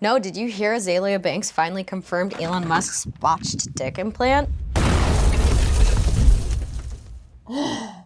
No, did you hear Azalea Banks finally confirmed Elon Musk's botched dick implant? I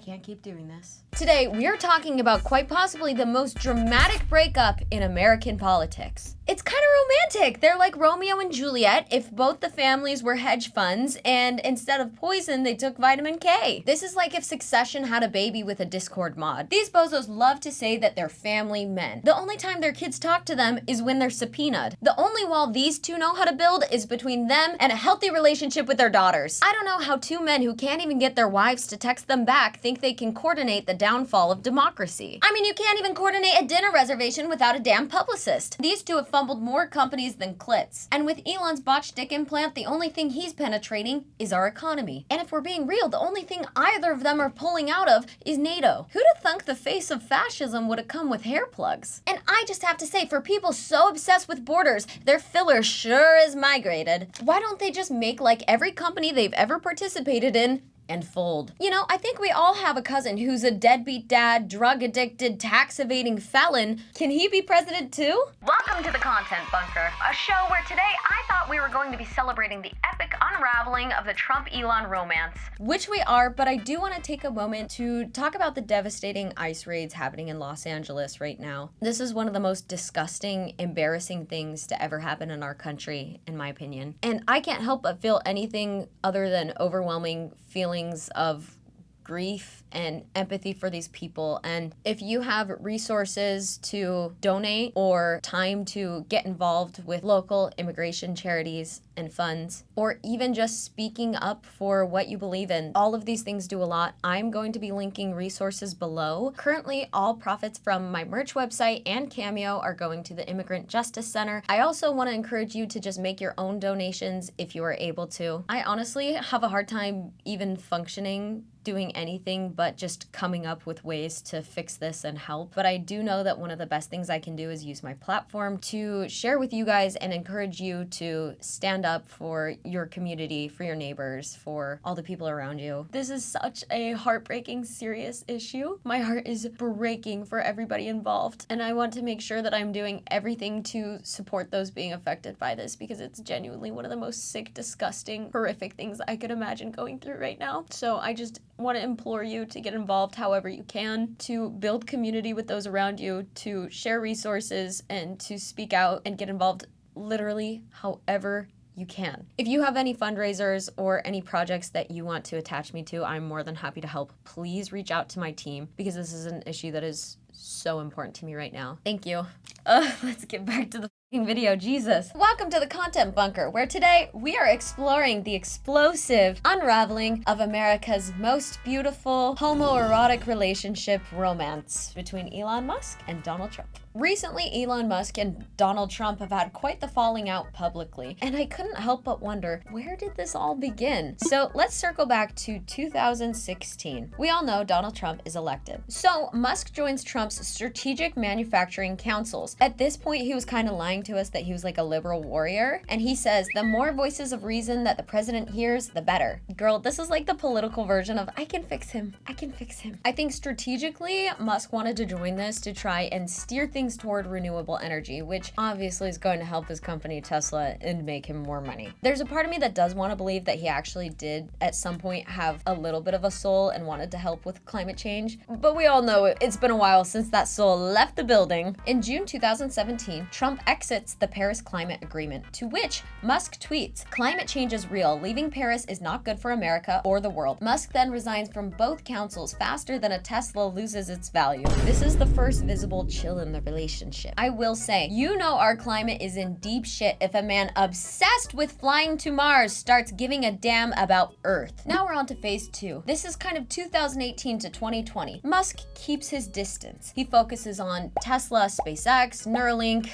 can't keep doing this. Today, we are talking about quite possibly the most dramatic breakup in American politics. It's kind of romantic. They're like Romeo and Juliet if both the families were hedge funds and instead of poison, they took vitamin K. This is like if Succession had a baby with a Discord mod. These bozos love to say that they're family men. The only time their kids talk to them is when they're subpoenaed. The only wall these two know how to build is between them and a healthy relationship with their daughters. I don't know how two men who can't even get their wives to text them back think they can coordinate the downfall of democracy. I mean, you can't even coordinate a dinner reservation without a damn publicist. These two have fumbled more companies than clits. And with Elon's botched dick implant, the only thing he's penetrating is our economy. And if we're being real, the only thing either of them are pulling out of is NATO. Who'd have thunk the face of fascism would have come with hair plugs? And I just have to say, for people so obsessed with borders, their filler sure is migrated. Why don't they just make like every company they've ever participated in and fold? You know, I think we all have a cousin who's a deadbeat dad, drug-addicted, tax-evading felon. Can he be president too? Welcome to the Content Bunker, a show where today I thought we were going to be celebrating the epic unraveling of the Trump-Elon romance. Which we are, but I do want to take a moment to talk about the devastating ICE raids happening in Los Angeles right now. This is one of the most disgusting, embarrassing things to ever happen in our country, in my opinion. And I can't help but feel anything other than overwhelming feelings of grief and empathy for these people. And if you have resources to donate or time to get involved with local immigration charities and funds, or even just speaking up for what you believe in, all of these things do a lot. I'm going to be linking resources below. Currently, all profits from my merch website and Cameo are going to the Immigrant Justice Center. I also want to encourage you to just make your own donations if you are able to. I honestly have a hard time even functioning doing anything but just coming up with ways to fix this and help. But I do know that one of the best things I can do is use my platform to share with you guys and encourage you to stand up for your community, for your neighbors, for all the people around you. This is such a heartbreaking, serious issue. My heart is breaking for everybody involved. And I want to make sure that I'm doing everything to support those being affected by this, because it's genuinely one of the most sick, disgusting, horrific things I could imagine going through right now. So I just want to implore you to get involved however you can, to build community with those around you, to share resources, and to speak out and get involved literally however you can. If you have any fundraisers or any projects that you want to attach me to, I'm more than happy to help. Please reach out to my team, because this is an issue that is so important to me right now. Thank you. Let's get back to the video, Jesus. Welcome to the Content Bunker, where today we are exploring the explosive unraveling of America's most beautiful homoerotic relationship romance between Elon Musk and Donald Trump. Recently, Elon Musk and Donald Trump have had quite the falling out publicly, and I couldn't help but wonder, where did this all begin? So let's circle back to 2016. We all know Donald Trump is elected. So Musk joins Trump's Strategic Manufacturing Councils. At this point, he was kind of lying to us that he was like a liberal warrior, and he says, the more voices of reason that the president hears, the better. Girl, this is like the political version of, I can fix him. I can fix him. I think strategically, Musk wanted to join this to try and steer things toward renewable energy, which obviously is going to help his company Tesla and make him more money. There's a part of me that does want to believe that he actually did at some point have a little bit of a soul and wanted to help with climate change, but we all know it's been a while since that soul left the building. In June 2017, Trump exits the Paris Climate Agreement, to which Musk tweets, "Climate change is real. Leaving Paris is not good for America or the world." Musk then resigns from both councils faster than a Tesla loses its value. This is the first visible chill in the relationship. I will say, you know our climate is in deep shit if a man obsessed with flying to Mars starts giving a damn about Earth. Now we're on to phase 2. This is kind of 2018 to 2020. Musk keeps his distance. He focuses on Tesla, SpaceX, Neuralink,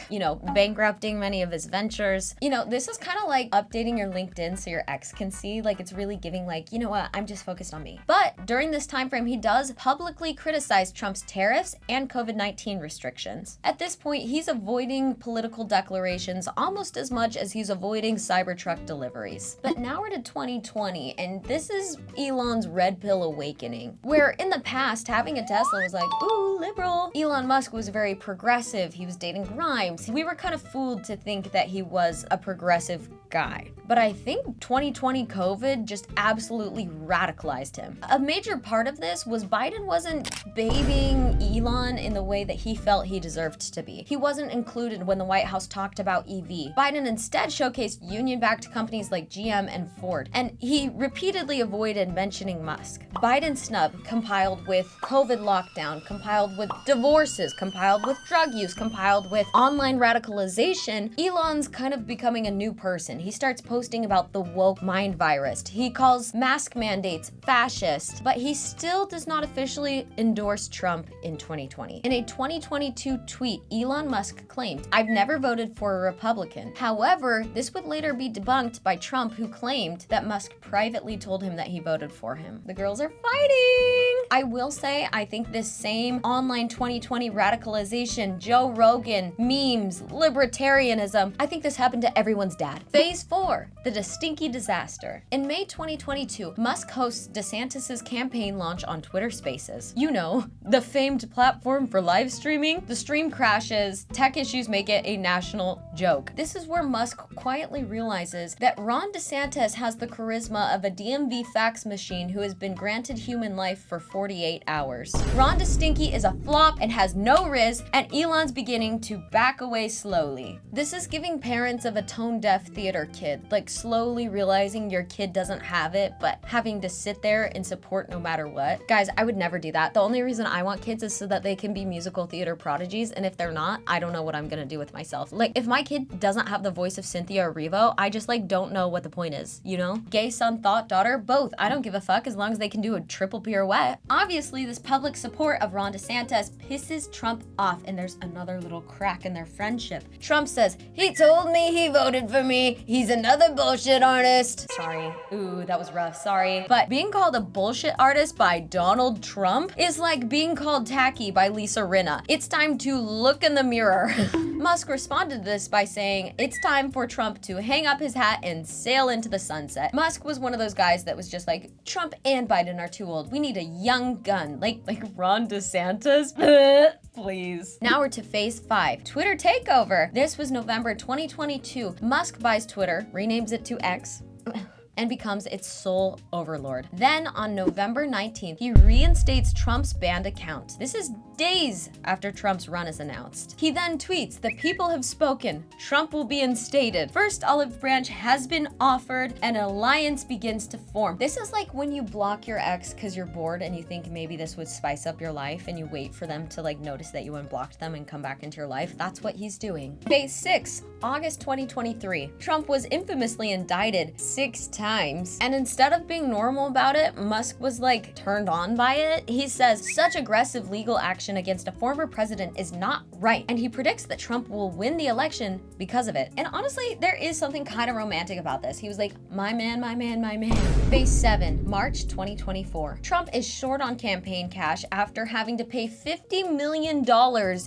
bankrupting many of his ventures. This is kind of like updating your LinkedIn so your ex can see, like, it's really giving like, you know what, I'm just focused on me. But During this time frame, he does publicly criticize Trump's tariffs and COVID-19 restrictions. At this point, he's avoiding political declarations almost as much as he's avoiding Cybertruck deliveries. But now we're to 2020, and this is Elon's red pill awakening, where in the past, having a Tesla was like, ooh, liberal. Elon Musk was very progressive. He was dating Grimes. We were kind of fooled to think that he was a progressive guy. But I think 2020 COVID just absolutely radicalized him. A major part of this was Biden wasn't babying Elon in the way that he felt he deserved to be. He wasn't included when the White House talked about EV. Biden instead showcased union-backed companies like GM and Ford, and he repeatedly avoided mentioning Musk. Biden's snub, compiled with COVID lockdown, compiled with divorces, compiled with drug use, compiled with online radicalization, Elon's kind of becoming a new person. He starts posting about the woke mind virus. He calls mask mandates fascist, but he still does not officially endorse Trump in 2020. In a 2022 tweet, Elon Musk claimed, "I've never voted for a Republican." However, this would later be debunked by Trump, who claimed that Musk privately told him that he voted for him. The girls are fighting! I will say, I think this same online 2020 radicalization, Joe Rogan, memes, libertarianism, I think this happened to everyone's dad. Phase 4, the Distinky disaster. In May 2022, Musk hosts DeSantis' campaign launch on Twitter Spaces. You know, the famed platform for live streaming. The stream crashes, tech issues make it a national joke. This is where Musk quietly realizes that Ron DeSantis has the charisma of a DMV fax machine who has been granted human life for 48 hours. Ron DeStinky is a flop and has no riz, and Elon's beginning to back away slowly. This is giving parents of a tone-deaf theater kid, like slowly realizing your kid doesn't have it, but having to sit there and support no matter what. Guys, I would never do that. The only reason I want kids is so that they can be musical theater prodigies, and if they're not, I don't know what I'm gonna do with myself. Like, if my kid doesn't have the voice of Cynthia or Revo, I just like don't know what the point is, you know? Gay son, thought, daughter, both. I don't give a fuck as long as they can do a triple pirouette. Obviously, this public support of Ron DeSantis pisses Trump off, and there's another little crack in their friendship. Trump says, "He told me he voted for me. He's another bullshit artist." Sorry. Ooh, that was rough. Sorry. But being called a bullshit artist by Donald Trump is like being called tacky by Lisa Rinna. It's time to look in the mirror. Musk responded to this by saying, "It's time for Trump to hang up his hat and sail into the sunset." Musk was one of those guys that was just like, Trump and Biden are too old. We need a young gun. Like Ron DeSantis. Please. Now we're to phase 5, Twitter takeover. This was November 2022. Musk buys Twitter, renames it to X, and becomes its sole overlord. Then on November 19th, he reinstates Trump's banned account. This is days after Trump's run is announced. He then tweets, "The people have spoken. Trump will be instated. First olive branch has been offered. An alliance begins to form." This is like when you block your ex because you're bored and you think maybe this would spice up your life, and you wait for them to like notice that you unblocked them and come back into your life. That's what he's doing. Phase 6, August 2023. Trump was infamously indicted 6 times. And instead of being normal about it, Musk was like turned on by it. He says, "Such aggressive legal action against a former president is not right." And he predicts that Trump will win the election because of it. And honestly, there is something kind of romantic about this. He was like, my man, my man, my man. Phase 7, March 2024. Trump is short on campaign cash after having to pay $50 million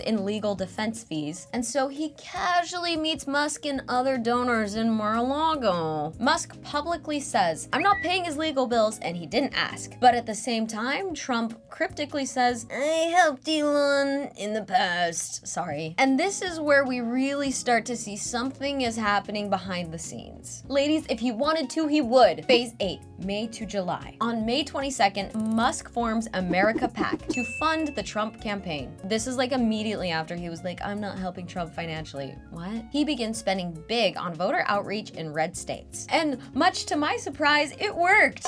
in legal defense fees. And so he casually meets Musk and other donors in Mar-a-Lago. Musk publicly says, "I'm not paying his legal bills," and he didn't ask. But at the same time, Trump cryptically says, "I helped Elon in the past." Sorry. And this is where we really start to see something is happening behind the scenes. Ladies, if he wanted to, he would. Phase 8, May to July. On May 22nd, Musk forms America PAC to fund the Trump campaign. This is like immediately after he was like, "I'm not helping Trump financially." What? He begins spending big on voter outreach in red states. And much to my surprise, it worked.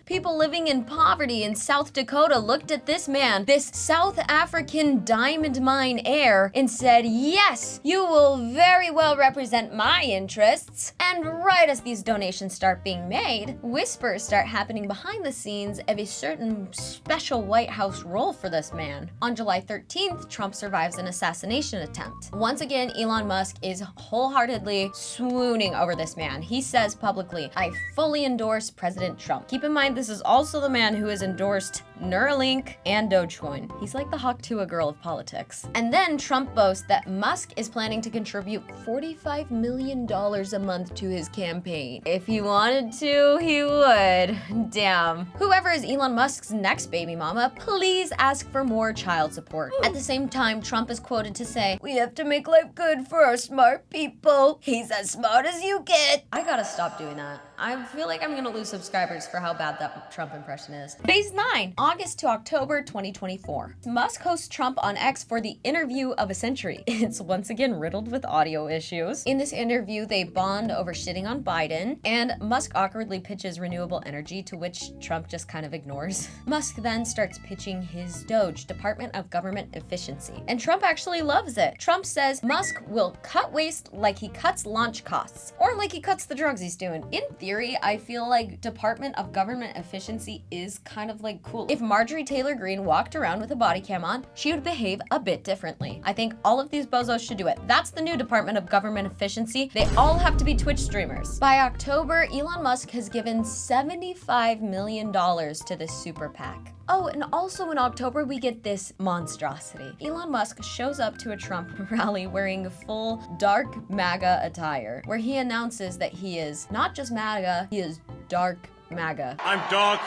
People living in poverty in South Dakota looked at this man, this South African diamond mine heir, and said, "Yes, you will very well represent my interests." And right as these donations start being made, whispers start happening behind the scenes of a certain special White House role for this man. On July 13th, Trump survives an assassination attempt. Once again, Elon Musk is wholeheartedly swooning over this man. He says publicly, "I fully endorse President Trump." Keep in mind, This is also the man who has endorsed Neuralink and Dogecoin. He's like the Hawk Tuah girl of politics. And then Trump boasts that Musk is planning to contribute $45 million a month to his campaign. If he wanted to, he would. Damn. Whoever is Elon Musk's next baby mama, please ask for more child support. At the same time, Trump is quoted to say, "We have to make life good for our smart people. He's as smart as you get." I gotta stop doing that. I feel like I'm gonna lose subscribers for how bad that Trump impression is. Phase 9, August to October 2024. Musk hosts Trump on X for the interview of a century. It's once again riddled with audio issues. In this interview, they bond over shitting on Biden, and Musk awkwardly pitches renewable energy, to which Trump just kind of ignores. Musk then starts pitching his Doge, Department of Government Efficiency, and Trump actually loves it. Trump says Musk will cut waste like he cuts launch costs, or like he cuts the drugs he's doing. In theory, I feel like Department of Government Efficiency is kind of like cool. If Marjorie Taylor Greene walked around with a body cam on, she would behave a bit differently. I think all of these bozos should do it. That's the new Department of Government Efficiency. They all have to be Twitch streamers. By October, Elon Musk has given $75 million to this super PAC. Oh, and also in October, we get this monstrosity. Elon Musk shows up to a Trump rally wearing full dark MAGA attire, where he announces that he is not just MAGA, he is dark MAGA. I'm dark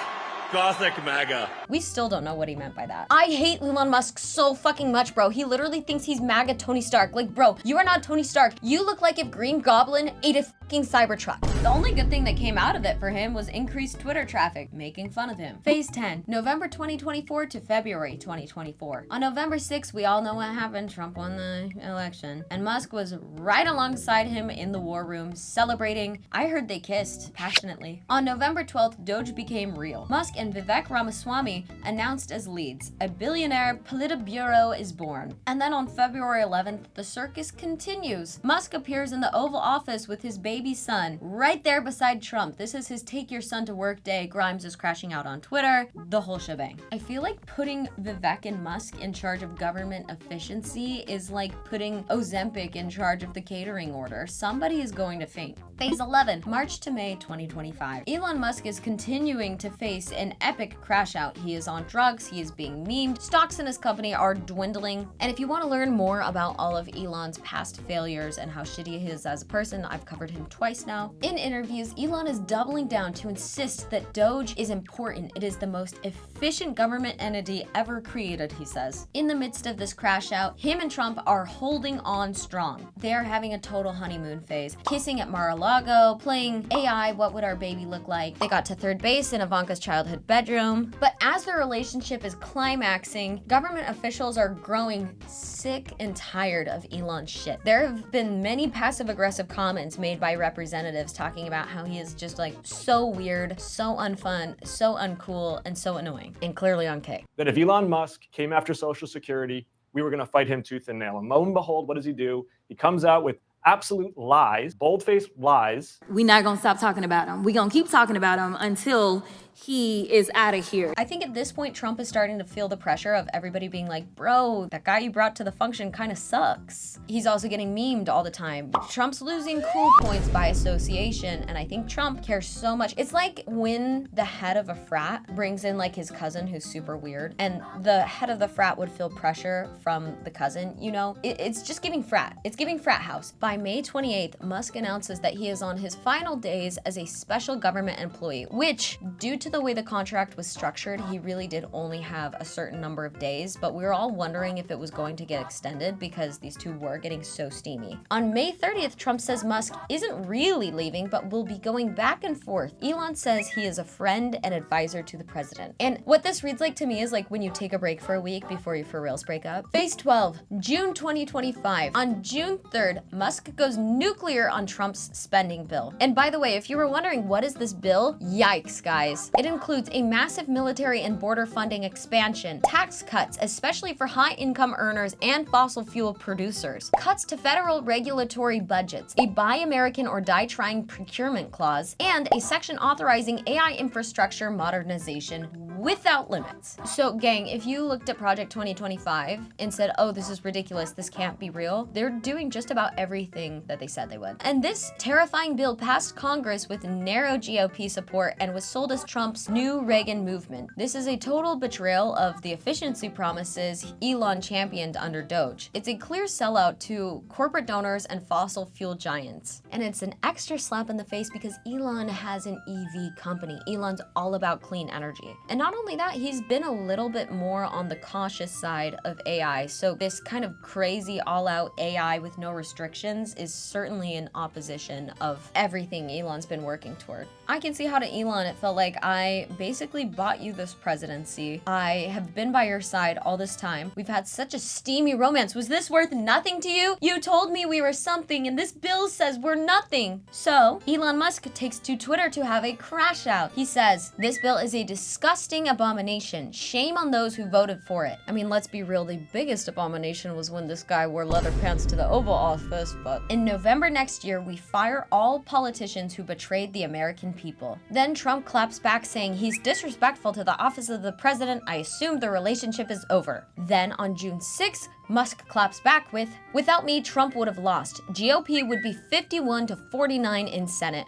Gothic MAGA. We still don't know what he meant by that. I hate Elon Musk so fucking much, bro. He literally thinks he's MAGA Tony Stark. Like, bro, you are not Tony Stark. You look like if Green Goblin ate a fucking Cybertruck. The only good thing that came out of it for him was increased Twitter traffic, making fun of him. Phase 10, November 2024 to February 2024. On November 6th, we all know what happened. Trump won the election, and Musk was right alongside him in the war room, celebrating. I heard they kissed passionately. On November 12th, Doge became real. Musk and Vivek Ramaswamy announced as leads. A billionaire Politburo is born. And then on February 11th, the circus continues. Musk appears in the Oval Office with his baby son, right there beside Trump. This is his take your son to work day. Grimes is crashing out on Twitter. The whole shebang. I feel like putting Vivek and Musk in charge of government efficiency is like putting Ozempic in charge of the catering order. Somebody is going to faint. Phase 11, March to May 2025. Elon Musk is continuing to face an epic crash out. He is on drugs, he is being memed, stocks in his company are dwindling. And if you want to learn more about all of Elon's past failures and how shitty he is as a person, I've covered him twice now. In interviews, Elon is doubling down to insist that Doge is important. It is the most efficient government entity ever created, he says. In the midst of this crash out, him and Trump are holding on strong. They are having a total honeymoon phase, kissing at Mar-a-Lago, playing AI, what would our baby look like? They got to third base in Ivanka's childhood bedroom. But as their relationship is climaxing, government officials are growing sick and tired of Elon's shit. There have been many passive-aggressive comments made by representatives talking about how he is just like so weird, so unfun, so uncool, and so annoying, and clearly on K. That if Elon Musk came after Social Security, we were going to fight him tooth and nail. And lo and behold, what does he do? He comes out with absolute lies, bold-faced lies. We're not going to stop talking about him. We're going to keep talking about him until he is out of here. I think at this point, Trump is starting to feel the pressure of everybody being like, bro, that guy you brought to the function kind of sucks. He's also getting memed all the time. Trump's losing cool points by association, and I think Trump cares so much. It's like when the head of a frat brings in like his cousin who's super weird, and the head of the frat would feel pressure from the cousin, you know? It's just giving frat. It's giving frat house. By May 28th, Musk announces that he is on his final days as a special government employee, which, due to the way the contract was structured, he really did only have a certain number of days, but we were all wondering if it was going to get extended because these two were getting so steamy. On May 30th, Trump says Musk isn't really leaving, but will be going back and forth. Elon says he is a friend and advisor to the president. And what this reads like to me is like when you take a break for a week before you for reals break up. Phase 12, June 2025. On June 3rd, Musk goes nuclear on Trump's spending bill. And by the way, if you were wondering what is this bill, yikes, guys. It includes a massive military and border funding expansion, tax cuts, especially for high-income earners and fossil fuel producers, cuts to federal regulatory budgets, a Buy American or Die Trying procurement clause, and a section authorizing AI infrastructure modernization. without limits. So gang, if you looked at Project 2025 and said, oh, this is ridiculous, this can't be real, they're doing just about everything that they said they would. And this terrifying bill passed Congress with narrow GOP support and was sold as Trump's new Reagan movement. This is a total betrayal of the efficiency promises Elon championed under Doge. It's a clear sellout to corporate donors and fossil fuel giants. And it's an extra slap in the face because Elon has an EV company. Elon's all about clean energy. And not only that, he's been a little bit more on the cautious side of AI. So this kind of crazy all-out AI with no restrictions is certainly in opposition of everything Elon's been working toward. I can see how to Elon it felt like, I basically bought you this presidency. I have been by your side all this time. We've had such a steamy romance. Was this worth nothing to you? You told me we were something and this bill says we're nothing. So Elon Musk takes to Twitter to have a crash out. He says, this bill is a disgusting abomination. Shame on those who voted for it. I mean, let's be real, the biggest abomination was when this guy wore leather pants to the Oval Office, but in November next year, we fire all politicians who betrayed the American people. Then Trump claps back saying he's disrespectful to the office of the president. I assume the relationship is over. Then on June 6th, Musk claps back with, without me, Trump would have lost. GOP would be 51 to 49 in Senate.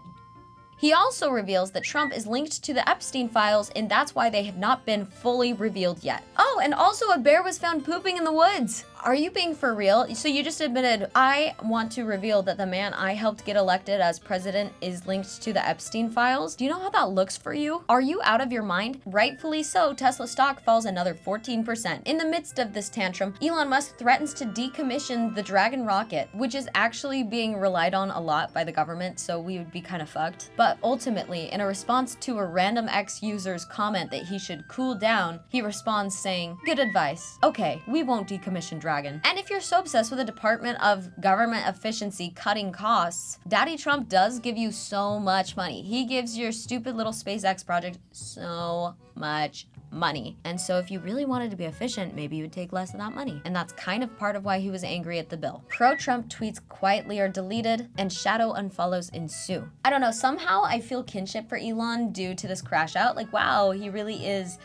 He also reveals that Trump is linked to the Epstein files and that's why they have not been fully revealed yet. Oh, and also a bear was found pooping in the woods. Are you being for real? So you just admitted, I want to reveal that the man I helped get elected as president is linked to the Epstein files? Do you know how that looks for you? Are you out of your mind? Rightfully so, Tesla stock falls another 14%. In the midst of this tantrum, Elon Musk threatens to decommission the Dragon rocket, which is actually being relied on a lot by the government, so we would be kind of fucked. But ultimately, in a response to a random X user's comment that he should cool down, he responds saying, good advice. Okay, we won't decommission Dragon. And if you're so obsessed with the Department of Government Efficiency cutting costs, Daddy Trump does give you so much money. He gives your stupid little SpaceX project so much money. And so if you really wanted to be efficient, maybe you would take less of that money. And that's kind of part of why he was angry at the bill. Pro-Trump tweets quietly are deleted and shadow unfollows ensue. I don't know, somehow I feel kinship for Elon due to this crash out. Like, wow, he really is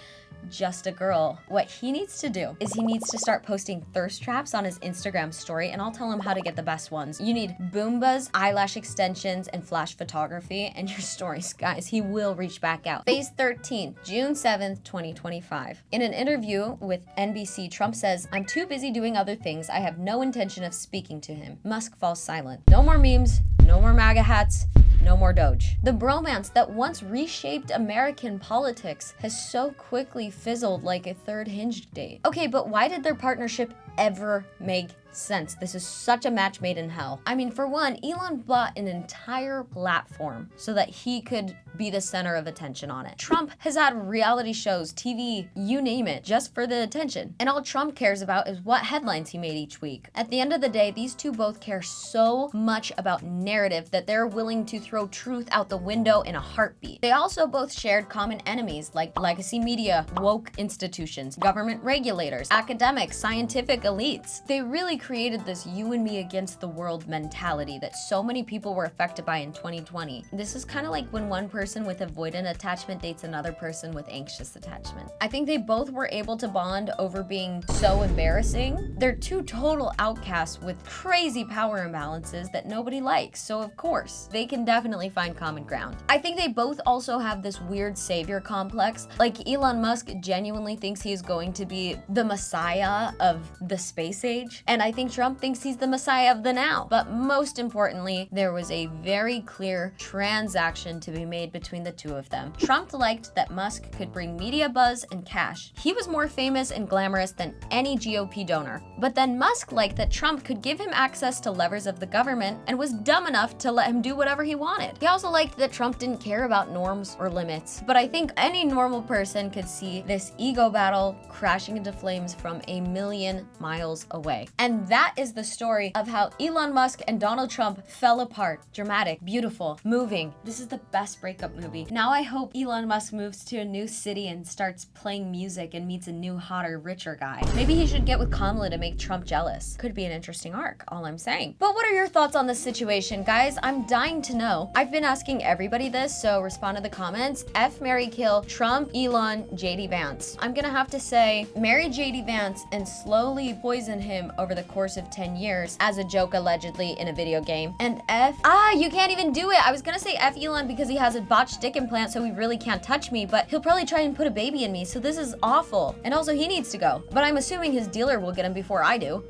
just a girl. What he needs to do is he needs to start posting thirst traps on his Instagram story, and I'll tell him how to get the best ones. You need Boombas, eyelash extensions, and flash photography, and your stories, guys. He will reach back out. Phase 13, June 7th, 2025. In an interview with NBC, Trump says, I'm too busy doing other things. I have no intention of speaking to him. Musk falls silent. No more memes, no more MAGA hats, no more Doge. The bromance that once reshaped American politics has so quickly fizzled like a third Hinge date. Okay, but why did their partnership ever make sense? This is such a match made in hell. I mean, for one, Elon bought an entire platform so that he could be the center of attention on it. Trump has had reality shows, TV, you name it, just for the attention. And all Trump cares about is what headlines he made each week. At the end of the day, these two both care so much about narrative that they're willing to throw truth out the window in a heartbeat. They also both shared common enemies like legacy media, woke institutions, government regulators, academics, scientific elites. They really created this you and me against the world mentality that so many people were affected by in 2020. This is kind of like when one person with avoidant attachment dates another person with anxious attachment. I think they both were able to bond over being so embarrassing. They're two total outcasts with crazy power imbalances that nobody likes, so of course, they can definitely find common ground. I think they both also have this weird savior complex. Like Elon Musk genuinely thinks he's going to be the messiah of the space age, and I think Trump thinks he's the messiah of the now. But most importantly, there was a very clear transaction to be made between the two of them. Trump liked that Musk could bring media buzz and cash. He was more famous and glamorous than any GOP donor. But then Musk liked that Trump could give him access to levers of the government and was dumb enough to let him do whatever he wanted. He also liked that Trump didn't care about norms or limits. But I think any normal person could see this ego battle crashing into flames from a million miles away. And that is the story of how Elon Musk and Donald Trump fell apart. Dramatic, beautiful, moving. This is the best breakup Breakup movie. Now I hope Elon Musk moves to a new city and starts playing music and meets a new, hotter, richer guy. Maybe he should get with Kamala to make Trump jealous. Could be an interesting arc, all I'm saying. But what are your thoughts on this situation, guys? I'm dying to know. I've been asking everybody this, so respond to the comments. F, marry, kill, Trump, Elon, JD Vance. I'm gonna have to say, marry JD Vance and slowly poison him over the course of 10 years as a joke allegedly in a video game. And F, you can't even do it. I was gonna say F Elon because he has a botched dick implant, so he really can't touch me, but he'll probably try and put a baby in me, so this is awful. And also he needs to go, but I'm assuming his dealer will get him before I do.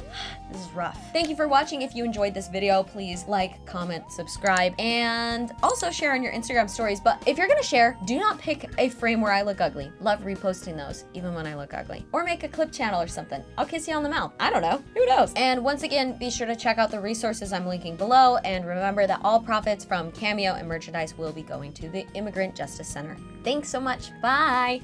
This is rough. Thank you for watching. If you enjoyed this video, please like, comment, subscribe, and also share on your Instagram stories. But if you're gonna share, do not pick a frame where I look ugly. Love reposting those, even when I look ugly. Or make a clip channel or something. I'll kiss you on the mouth. I don't know. Who knows? And once again, be sure to check out the resources I'm linking below, and remember that all profits from Cameo and merchandise will be going to the Immigrant Justice Center. Thanks so much. Bye.